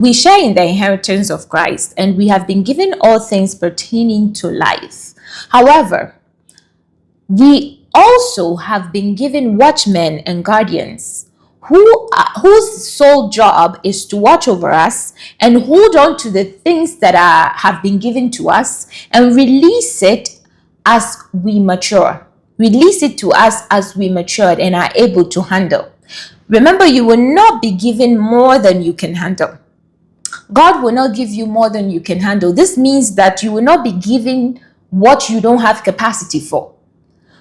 We share in the inheritance of Christ, and we have been given all things pertaining to life. However, we also have been given watchmen and guardians whose sole job is to watch over us and hold on to the things that have been given to us and release it as we mature. Release it to us as we matured and are able to handle. Remember, you will not be given more than you can handle. God will not give you more than you can handle. This means that you will not be given what you don't have capacity for.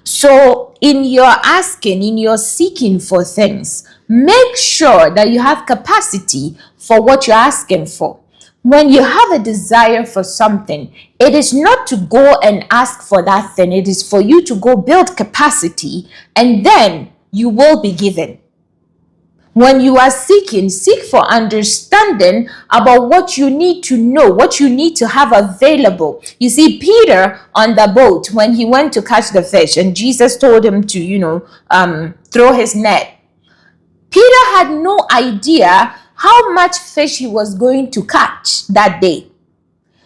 So in your asking, in your seeking for things, make sure that you have capacity for what you're asking for. When you have a desire for something, it is not to go and ask for that thing. It is for you to go build capacity, and then you will be given. When you are seeking, seek for understanding about what you need to know, what you need to have available. You see, Peter on the boat, when he went to catch the fish and Jesus told him to, throw his net. Peter had no idea how much fish he was going to catch that day.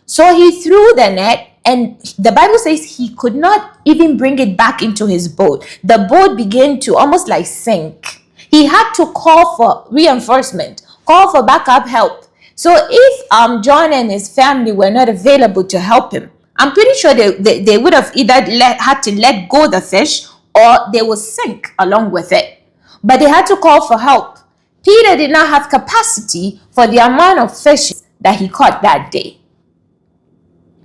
So he threw the net, and the Bible says he could not even bring it back into his boat. The boat began to almost like sink. He had to call for reinforcement, call for backup help. So if John and his family were not available to help him, I'm pretty sure they would have either had to let go the fish or they would sink along with it. But they had to call for help. Peter did not have capacity for the amount of fish that he caught that day.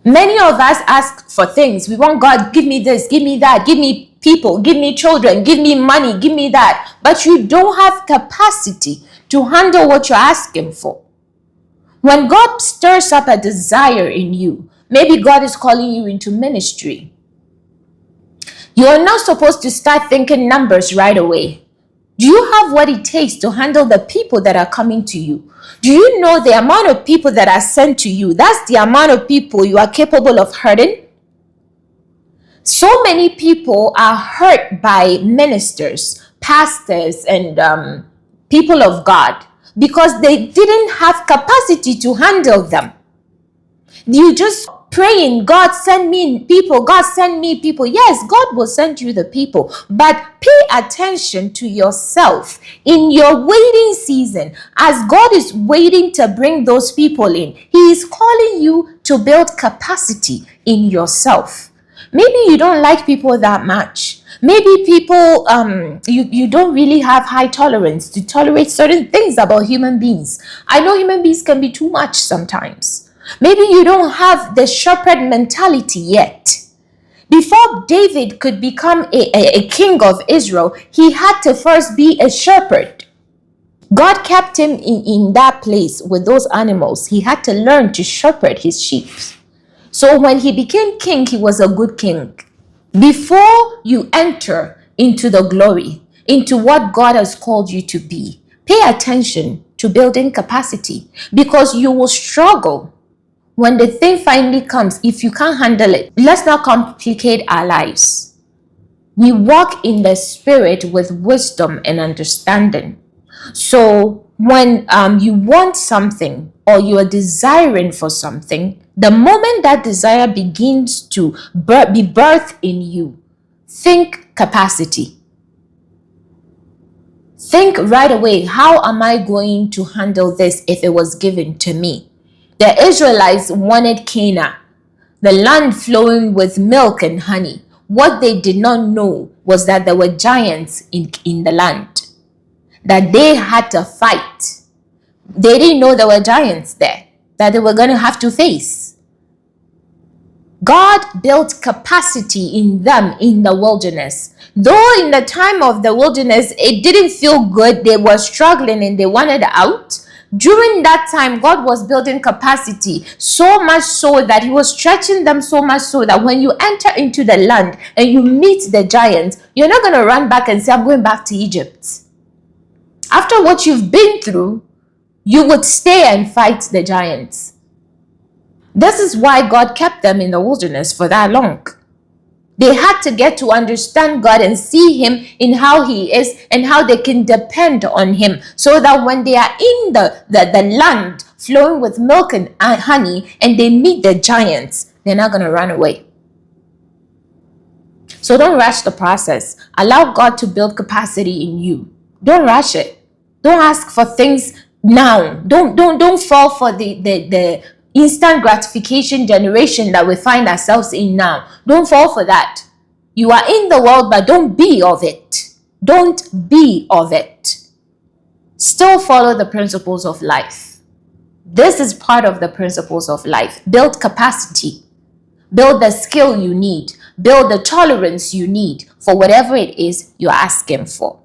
Many of us ask for things. We want God, give me this, give me that, give me people, give me children, give me money, give me that. But you don't have capacity to handle what you're asking for. When God stirs up a desire in you, maybe God is calling you into ministry. You're not supposed to start thinking numbers right away. Do you have what it takes to handle the people that are coming to you? Do you know the amount of people that are sent to you? That's the amount of people you are capable of hurting. So many people are hurt by ministers, pastors, and people of God because they didn't have capacity to handle them. You just praying, God send me people, God send me people. Yes, God will send you the people, but pay attention to yourself in your waiting season. As God is waiting to bring those people in, He is calling you to build capacity in yourself. Maybe you don't like people that much. Maybe people, you don't really have high tolerance to tolerate certain things about human beings. I know human beings can be too much sometimes. Maybe you don't have the shepherd mentality yet. Before David could become a king of Israel, he had to first be a shepherd. God kept him in that place with those animals. He had to learn to shepherd his sheep. So when he became king, he was a good king. Before you enter into the glory, into what God has called you to be, pay attention to building capacity, because you will struggle when the thing finally comes. If you can't handle it, let's not complicate our lives. We walk in the spirit with wisdom and understanding. So when you want something or you are desiring for something, the moment that desire begins to be birthed in you, think capacity. Think right away, how am I going to handle this if it was given to me? The Israelites wanted Canaan, the land flowing with milk and honey. What they did not know was that there were giants in the land, that they had to fight. They didn't know there were giants there that they were going to have to face. God built capacity in them in the wilderness. Though in the time of the wilderness, it didn't feel good. They were struggling and they wanted out. During that time, God was building capacity so much so that He was stretching them so much so that when you enter into the land and you meet the giants, you're not going to run back and say, I'm going back to Egypt. After what you've been through, you would stay and fight the giants. This is why God kept them in the wilderness for that long. They had to get to understand God and see Him in how He is and how they can depend on Him, so that when they are in the land flowing with milk and honey, and they meet the giants, they're not going to run away. So don't rush the process. Allow God to build capacity in you. Don't rush it. Don't ask for things now. Don't fall for the instant gratification generation that we find ourselves in now. Don't fall for that. You are in the world, but don't be of it. Don't be of it. Still follow the principles of life. This is part of the principles of life. Build capacity. Build the skill you need. Build the tolerance you need for whatever it is you're asking for.